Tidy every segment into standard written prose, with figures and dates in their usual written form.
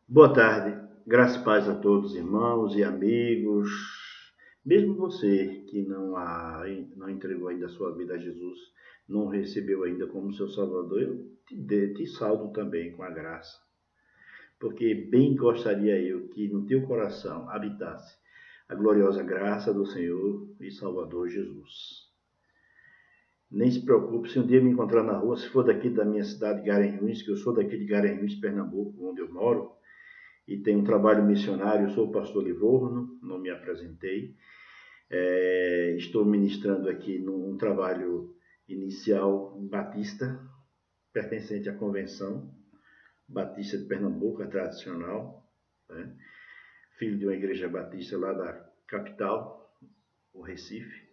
Boa tarde, graças e paz a todos, irmãos e amigos. Mesmo você que não entregou ainda a sua vida a Jesus, não recebeu ainda como seu Salvador, eu te saldo também com a graça. Porque bem gostaria eu que no teu coração habitasse a gloriosa graça do Senhor e Salvador Jesus. Nem se preocupe se um dia me encontrar na rua, se for daqui da minha cidade, Garanhuns, que eu sou daqui de Garanhuns, Pernambuco, onde eu moro, e tenho um trabalho missionário. Eu sou o pastor Livorno, não me apresentei. Estou ministrando aqui num trabalho inicial batista, pertencente à Convenção Batista de Pernambuco, a tradicional, né? Filho de uma igreja batista lá da capital, o Recife.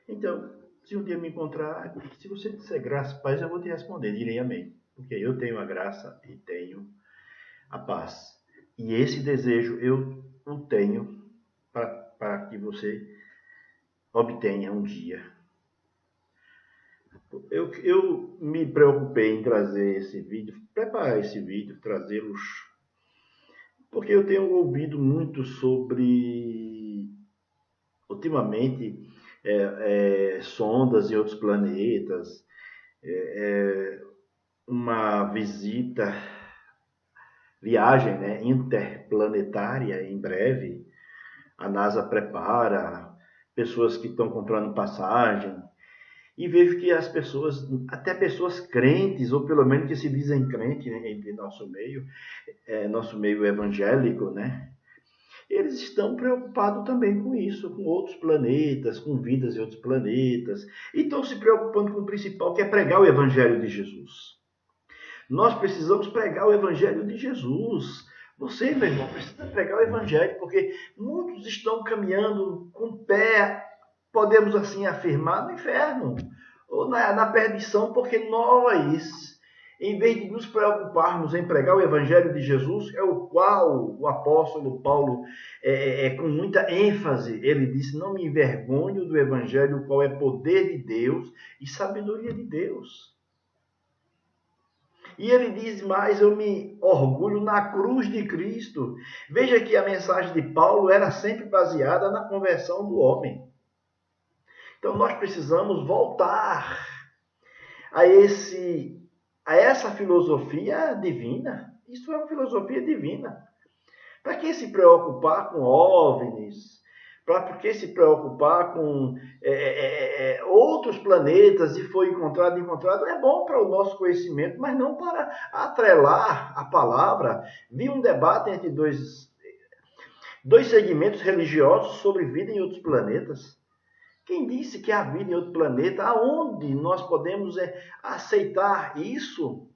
Então, se um dia me encontrar, se você disser graça e paz, eu vou te responder, direi amém. Porque eu tenho a graça e tenho a paz. E esse desejo eu o tenho para que você obtenha um dia. Eu me preocupei em trazer esse vídeo, preparar esse vídeo, trazê-los, porque eu tenho ouvido muito sobre, ultimamente, sondas em outros planetas, uma visita, viagem, né, interplanetária em breve. A NASA prepara pessoas que estão comprando passagem, e vejo que as pessoas, até pessoas crentes, ou pelo menos que se dizem crentes, né, entre nosso meio evangélico, né? Eles estão preocupados também com isso, com outros planetas, com vidas em outros planetas, e estão se preocupando com o principal, que é pregar o evangelho de Jesus. Nós precisamos pregar o evangelho de Jesus. Você, meu irmão, precisa pregar o evangelho, porque muitos estão caminhando com o pé, podemos assim afirmar, no inferno, ou na perdição, porque nós, em vez de nos preocuparmos em pregar o evangelho de Jesus, é o qual o apóstolo Paulo, com muita ênfase, ele disse: não me envergonho do evangelho, o qual é poder de Deus e sabedoria de Deus. E ele diz mais: eu me orgulho na cruz de Cristo. Veja que a mensagem de Paulo era sempre baseada na conversão do homem. Então nós precisamos voltar a essa filosofia divina. Isso é uma filosofia divina. Para que se preocupar com OVNIs? Para que se preocupar com outros planetas e foi encontrado? É bom para o nosso conhecimento, mas não para atrelar a palavra. Vi um debate entre dois segmentos religiosos sobre vida em outros planetas. Quem disse que há vida em outro planeta? Aonde nós podemos aceitar isso?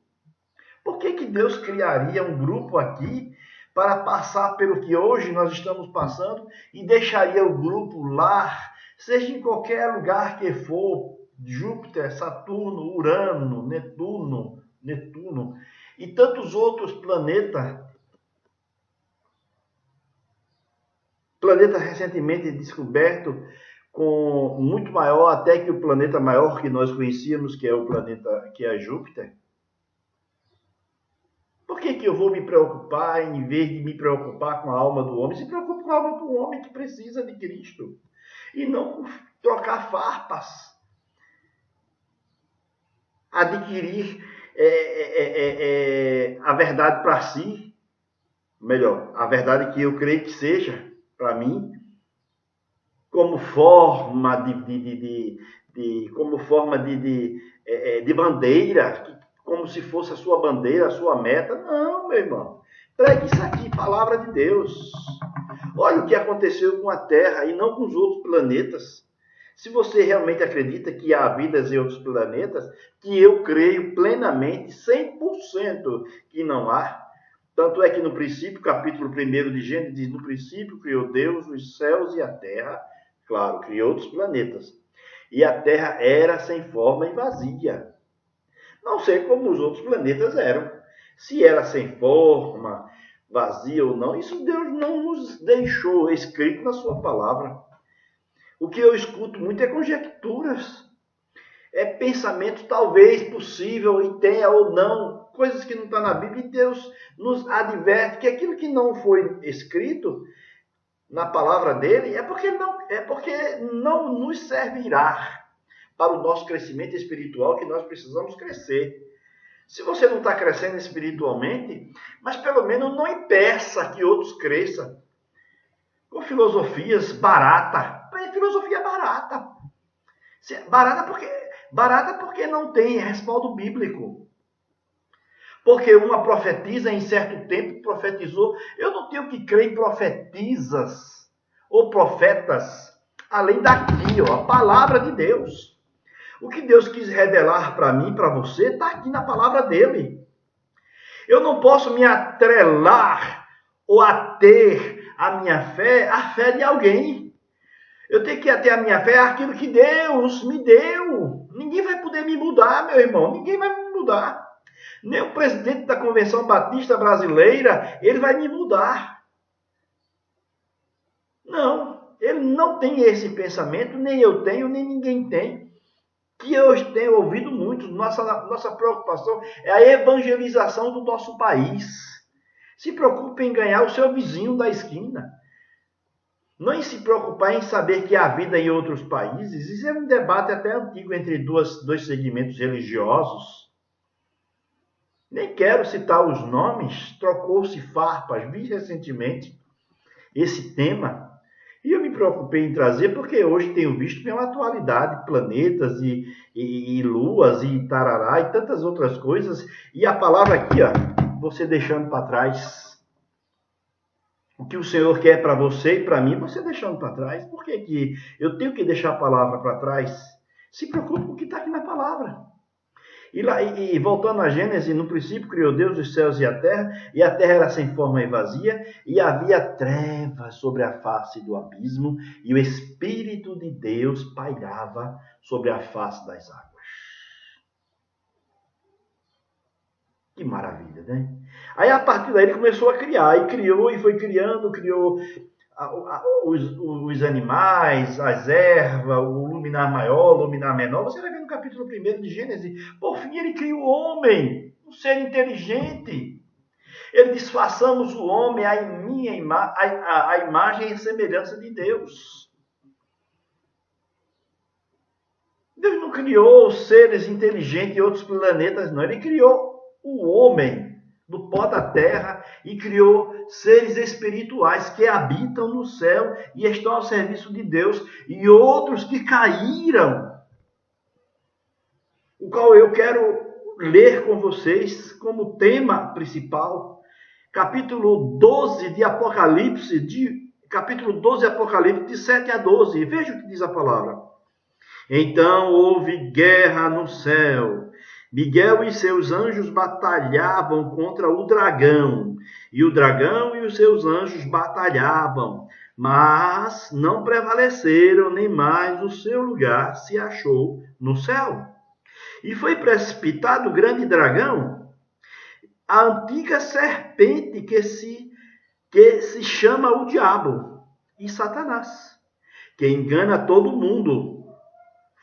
Por que Deus criaria um grupo aqui para passar pelo que hoje nós estamos passando e deixaria o grupo lá, seja em qualquer lugar que for, Júpiter, Saturno, Urano, Netuno e tantos outros planeta recentemente descoberto, com muito maior até que o planeta maior que nós conhecíamos, que é o planeta que é Júpiter. Por que eu vou me preocupar, em vez de me preocupar com a alma do homem? Se preocupe com a alma do homem que precisa de Cristo. E não trocar farpas. Adquirir a verdade para si. Melhor, a verdade que eu creio que seja para mim, como forma de bandeira, como se fosse a sua bandeira, a sua meta. Não, meu irmão. Pregue isso aqui, palavra de Deus. Olha o que aconteceu com a Terra e não com os outros planetas. Se você realmente acredita que há vidas em outros planetas, que eu creio plenamente, 100% que não há. Tanto é que no princípio, capítulo 1 de Gênesis, diz: no princípio criou Deus os céus e a terra. Claro, criou outros planetas. E a terra era sem forma e vazia. Não sei como os outros planetas eram. Se era sem forma, vazia ou não, isso Deus não nos deixou escrito na sua palavra. O que eu escuto muito é conjecturas. É pensamento talvez possível e tenha ou não coisas que não estão na Bíblia, e Deus nos adverte que aquilo que não foi escrito na palavra dele é porque não nos servirá para o nosso crescimento espiritual, que nós precisamos crescer. Se você não está crescendo espiritualmente, mas pelo menos não impeça que outros cresçam com filosofias baratas. É filosofia barata. Barata porque não tem respaldo bíblico. Porque uma profetiza em certo tempo, profetizou. Eu não tenho que crer em profetizas ou profetas, além daqui, a palavra de Deus. O que Deus quis revelar para mim, para você, está aqui na palavra dele. Eu não posso me atrelar ou ater a minha fé à fé de alguém. Eu tenho que ater a minha fé àquilo que Deus me deu. Ninguém vai poder me mudar, meu irmão. Ninguém vai me mudar. Nem o presidente da Convenção Batista Brasileira, ele vai me mudar. Não, ele não tem esse pensamento, nem eu tenho, nem ninguém tem. Que eu tenho ouvido muito, nossa preocupação é a evangelização do nosso país. Se preocupe em ganhar o seu vizinho da esquina. Não em se preocupar em saber que há vida em outros países. Isso é um debate até antigo entre dois segmentos religiosos. Nem quero citar os nomes, trocou-se farpas, vi recentemente esse tema. E eu me preocupei em trazer porque hoje tenho visto que é uma atualidade, planetas e luas e tarará e tantas outras coisas. E a palavra aqui, você deixando para trás. O que o Senhor quer para você e para mim, você deixando para trás. Por que eu tenho que deixar a palavra para trás? Se preocupe com o que está aqui na palavra. E voltando a Gênesis, no princípio criou Deus os céus e a terra era sem forma e vazia, e havia trevas sobre a face do abismo, e o Espírito de Deus pairava sobre a face das águas. Que maravilha, né? Aí a partir daí ele começou a criar, e criou, e foi criando, criou os animais, as ervas, o luminar maior, o luminar menor. Você vai ver no capítulo 1 de Gênesis. Por fim, ele cria o homem, um ser inteligente. Ele diz, façamos o homem à imagem e semelhança de Deus. Deus não criou seres inteligentes em outros planetas, não. Ele criou o homem do pó da terra e criou seres espirituais que habitam no céu e estão ao serviço de Deus, e outros que caíram, o qual eu quero ler com vocês como tema principal, capítulo 12 de Apocalipse, de 7 a 12. Veja o que diz a palavra. Então houve guerra no céu. Miguel e seus anjos batalhavam contra o dragão, e o dragão e os seus anjos batalhavam, mas não prevaleceram, nem mais o seu lugar se achou no céu. E foi precipitado o grande dragão, a antiga serpente que se chama o diabo e Satanás, que engana todo mundo.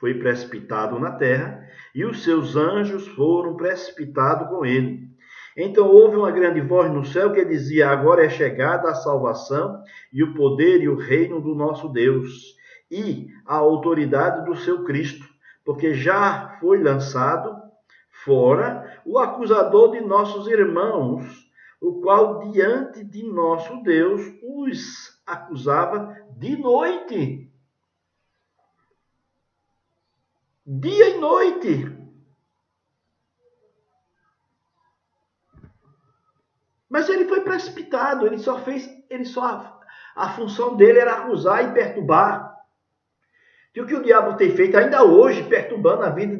Foi precipitado na terra, e os seus anjos foram precipitados com ele. Então houve uma grande voz no céu que dizia, agora é chegada a salvação, e o poder e o reino do nosso Deus, e a autoridade do seu Cristo, porque já foi lançado fora o acusador de nossos irmãos, o qual diante de nosso Deus os acusava de noite, dia e noite. Mas ele foi precipitado, a função dele era acusar e perturbar. E o que o diabo tem feito ainda hoje, perturbando a vida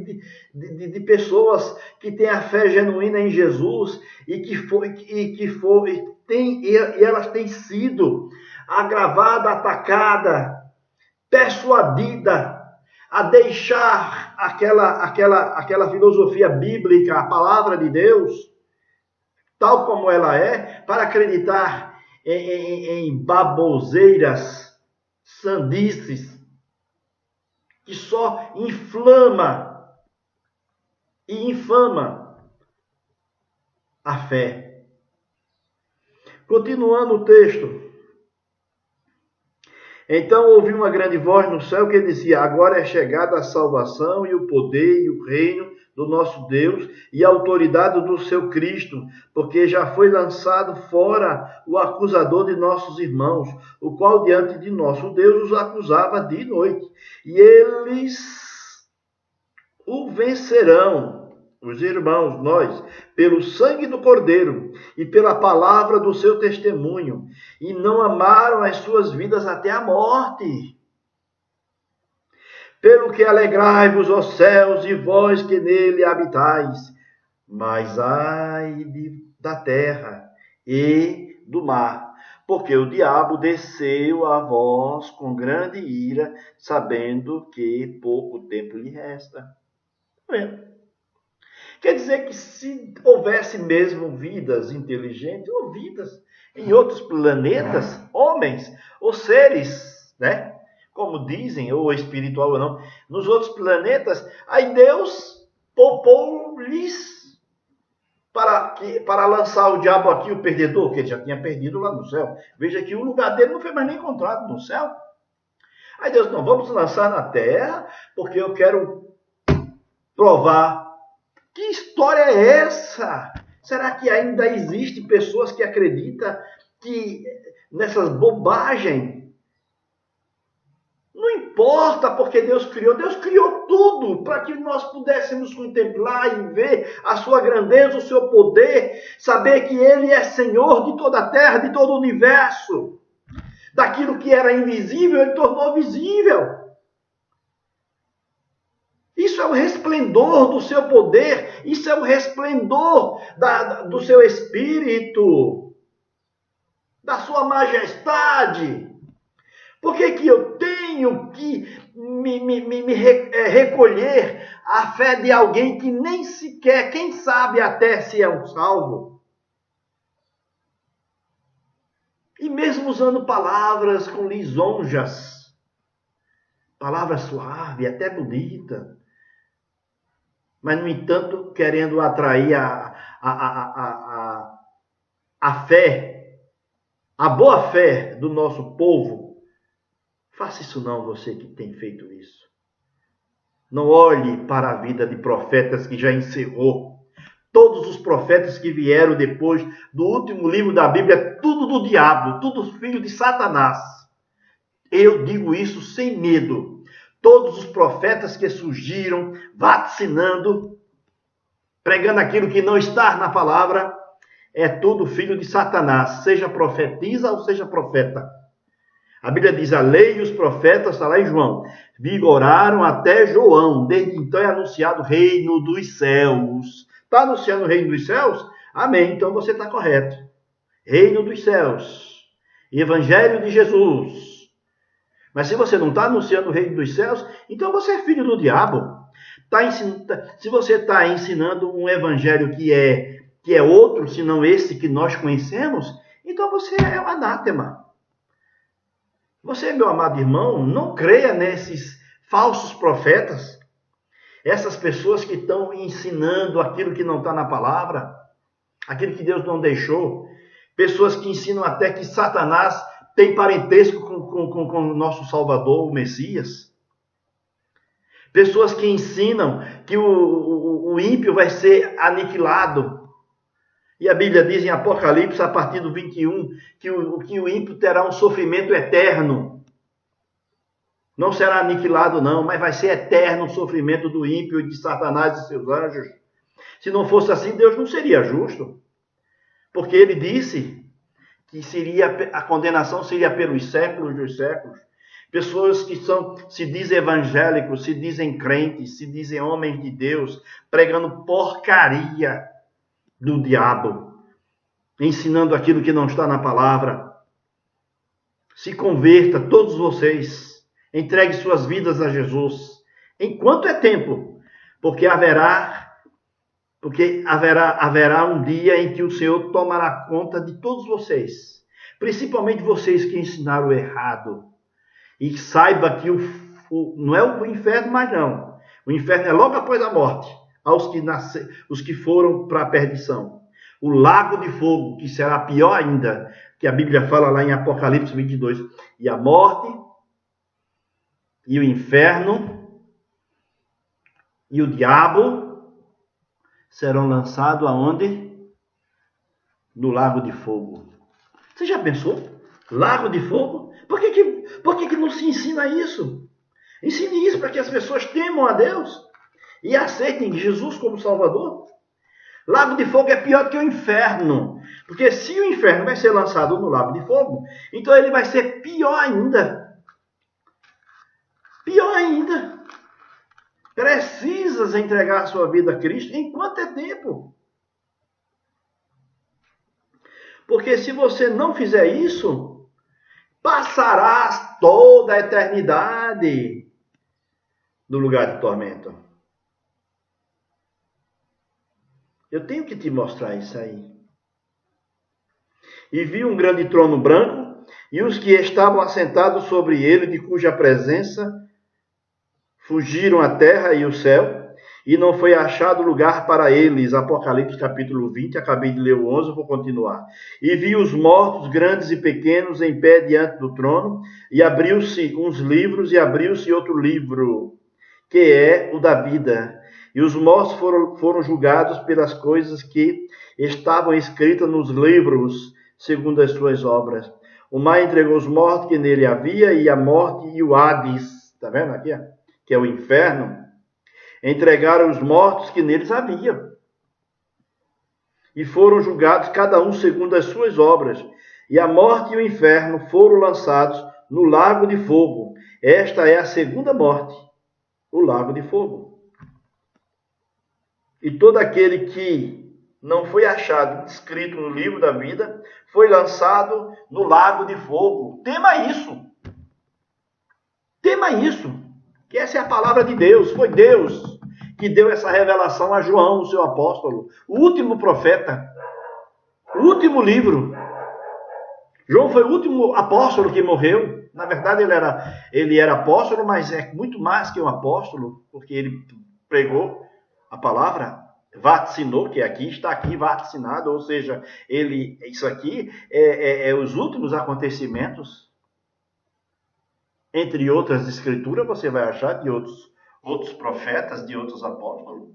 de pessoas que têm a fé genuína em Jesus e elas têm sido agravadas, atacadas, persuadidas a deixar aquela filosofia bíblica, a palavra de Deus, tal como ela é, para acreditar em baboseiras, sandices, que só inflama e infama. a fé. Continuando o texto. Então ouvi uma grande voz no céu que dizia: agora é chegada a salvação e o poder e o reino do nosso Deus e a autoridade do seu Cristo, porque já foi lançado fora o acusador de nossos irmãos, o qual diante de nosso Deus os acusava dia e noite. E eles o vencerão, os irmãos, nós, pelo sangue do Cordeiro e pela palavra do seu testemunho, e não amaram as suas vidas até a morte. Pelo que alegrai-vos, ó céus, e vós que nele habitais, mas ai da terra e do mar, porque o diabo desceu a vós com grande ira, sabendo que pouco tempo lhe resta. Quer dizer que se houvesse mesmo vidas inteligentes, ou vidas em outros planetas, homens ou seres, né? Como dizem, ou espiritual ou não, nos outros planetas, aí Deus poupou-lhes para lançar o diabo aqui, o perdedor, que ele já tinha perdido lá no céu. Veja que o lugar dele não foi mais nem encontrado no céu. Aí Deus, não, vamos lançar na terra, porque eu quero provar. Que história é essa? Será que ainda existe pessoas que acreditam que nessas bobagens? Não importa porque Deus criou tudo para que nós pudéssemos contemplar e ver a sua grandeza, o seu poder, saber que Ele é Senhor de toda a terra, de todo o universo. Daquilo que era invisível, Ele tornou visível. Isso é o resplendor do seu poder, isso é o resplendor do seu espírito, da sua majestade. Por que eu tenho que recolher a fé de alguém que nem sequer, quem sabe até se é um salvo? E mesmo usando palavras com lisonjas, palavras suaves, até bonitas, mas, no entanto, querendo atrair a fé, a boa fé do nosso povo. Faça isso não, você que tem feito isso. Não olhe para a vida de profetas que já encerrou. Todos os profetas que vieram depois do último livro da Bíblia, tudo do diabo, tudo filho de Satanás. Eu digo isso sem medo. Todos os profetas que surgiram, vaticinando, pregando aquilo que não está na palavra, é tudo filho de Satanás, seja profetiza ou seja profeta. A Bíblia diz, a lei e os profetas, está lá em João, vigoraram até João, desde então é anunciado o reino dos céus. Está anunciando o reino dos céus? Amém, então você está correto. Reino dos céus, Evangelho de Jesus. Mas se você não está anunciando o reino dos céus, então você é filho do diabo. Se você está ensinando um evangelho que é outro, senão esse que nós conhecemos, então você é um anátema. Você, meu amado irmão, não creia nesses falsos profetas, essas pessoas que estão ensinando aquilo que não está na palavra, aquilo que Deus não deixou, pessoas que ensinam até que Satanás tem parentesco com o nosso Salvador, o Messias. Pessoas que ensinam que o ímpio vai ser aniquilado. E a Bíblia diz em Apocalipse, a partir do 21, que o ímpio terá um sofrimento eterno. Não será aniquilado não, mas vai ser eterno o sofrimento do ímpio e de Satanás e seus anjos. Se não fosse assim, Deus não seria justo. Porque ele disse que a condenação seria pelos séculos dos séculos. Pessoas que se dizem evangélicos, se dizem crentes, se dizem homens de Deus, pregando porcaria do diabo, ensinando aquilo que não está na palavra. Se converta, todos vocês, entregue suas vidas a Jesus, enquanto é tempo, porque haverá um dia em que o Senhor tomará conta de todos vocês, principalmente vocês que ensinaram errado. E saiba que não é o inferno mais não. O inferno é logo após a morte, os que foram para a perdição. o lago de fogo, que será pior ainda, que a Bíblia fala lá em Apocalipse 22. E a morte, e o inferno, e o diabo serão lançados aonde? No lago de fogo. Você já pensou? Lago de fogo? Por que não se ensina isso? Ensine isso para que as pessoas temam a Deus e aceitem Jesus como Salvador. Lago de fogo é pior do que o inferno. Porque se o inferno vai ser lançado no lago de fogo, então ele vai ser pior ainda. Pior ainda. Precisas entregar a sua vida a Cristo enquanto é tempo. Porque se você não fizer isso, passarás toda a eternidade no lugar de tormento. Eu tenho que te mostrar isso aí. E vi um grande trono branco, e os que estavam assentados sobre ele, de cuja presença fugiram a terra e o céu, e não foi achado lugar para eles. Apocalipse capítulo 20, acabei de ler o 11, vou continuar. E vi os mortos, grandes e pequenos, em pé diante do trono, e abriu-se uns livros, e abriu-se outro livro, que é o da vida. E os mortos foram julgados pelas coisas que estavam escritas nos livros, segundo as suas obras. O mar entregou os mortos que nele havia, e a morte e o Hades, está vendo aqui? Que é o inferno, entregaram os mortos que neles havia. E foram julgados cada um segundo as suas obras. E a morte e o inferno foram lançados no lago de fogo. Esta é a segunda morte, o lago de fogo. E todo aquele que não foi achado inscrito no livro da vida foi lançado no lago de fogo. Tema isso. Tema isso. Que essa é a palavra de Deus. Foi Deus que deu essa revelação a João, o seu apóstolo, o último profeta, o último livro. João foi o último apóstolo que morreu. Na verdade, ele era apóstolo, mas é muito mais que um apóstolo, porque ele pregou a palavra, vaticinou, que aqui está aqui vaticinado, ou seja, isso aqui é os últimos acontecimentos. Entre outras escrituras, você vai achar de outros profetas, de outros apóstolos.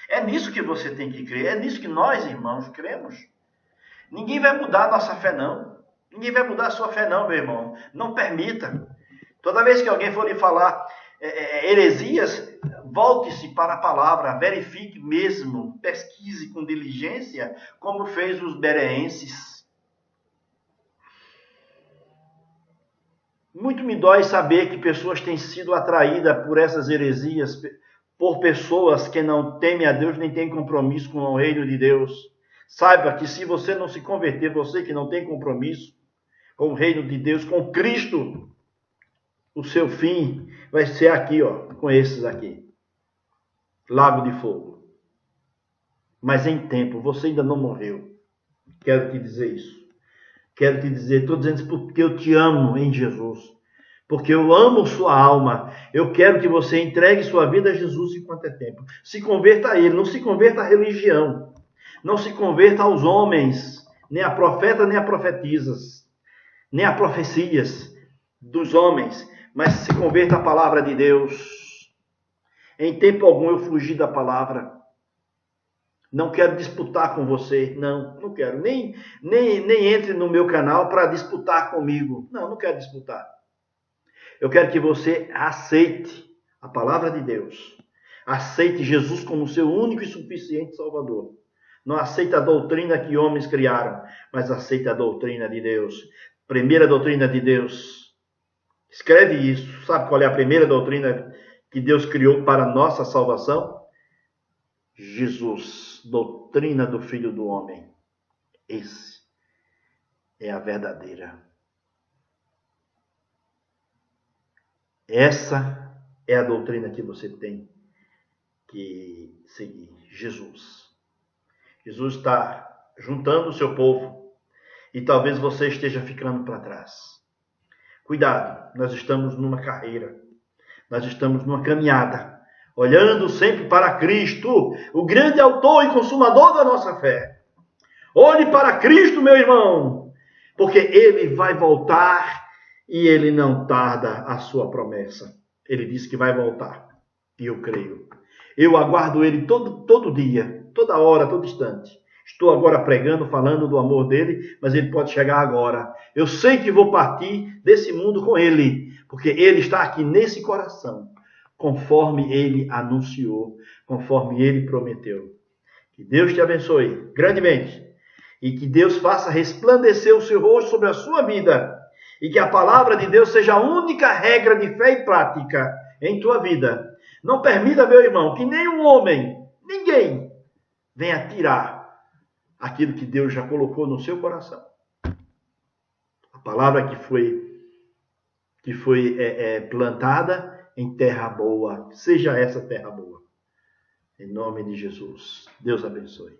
É nisso que você tem que crer, é nisso que nós, irmãos, cremos. Ninguém vai mudar a nossa fé, não. Ninguém vai mudar a sua fé, não, meu irmão. Não permita. Toda vez que alguém for lhe falar heresias, volte-se para a palavra, verifique mesmo, pesquise com diligência, como fez os bereenses. Muito me dói saber que pessoas têm sido atraídas por essas heresias, por pessoas que não temem a Deus nem têm compromisso com o reino de Deus. Saiba que se você não se converter, você que não tem compromisso com o reino de Deus, com Cristo, o seu fim vai ser aqui, com esses aqui. Lago de fogo. Mas em tempo, você ainda não morreu. Quero te dizer isso. Quero te dizer, estou dizendo isso porque eu te amo em Jesus. Porque eu amo sua alma. Eu quero que você entregue sua vida a Jesus enquanto é tempo. Se converta a Ele, não se converta à religião. Não se converta aos homens, nem a profeta, nem a profetisas, nem a profecias dos homens, mas se converta à palavra de Deus. Em tempo algum eu fugi da palavra. Não quero disputar com você. Não quero. Nem entre no meu canal para disputar comigo. Não quero disputar. Eu quero que você aceite a palavra de Deus. Aceite Jesus como seu único e suficiente Salvador. Não aceite a doutrina que homens criaram, mas aceite a doutrina de Deus. Primeira doutrina de Deus. Escreve isso. Sabe qual é a primeira doutrina que Deus criou para a nossa salvação? Jesus, doutrina do Filho do Homem. Esse é a verdadeira. Essa é a doutrina que você tem que seguir. Jesus. Jesus está juntando o seu povo e talvez você esteja ficando para trás. Cuidado, nós estamos numa carreira, nós estamos numa caminhada, olhando sempre para Cristo, o grande autor e consumador da nossa fé. Olhe para Cristo, meu irmão, porque Ele vai voltar e Ele não tarda a sua promessa. Ele disse que vai voltar e eu creio. Eu aguardo Ele todo dia, toda hora, todo instante. Estou agora pregando, falando do amor dele, mas ele pode chegar agora. Eu sei que vou partir desse mundo com ele, porque ele está aqui nesse coração, conforme ele anunciou, conforme ele prometeu. Que Deus te abençoe grandemente e que Deus faça resplandecer o seu rosto sobre a sua vida e que a palavra de Deus seja a única regra de fé e prática em tua vida. Não permita, meu irmão, que nenhum homem, ninguém, venha tirar aquilo que Deus já colocou no seu coração. A palavra que foi plantada em terra boa, seja essa terra boa. Em nome de Jesus. Deus abençoe.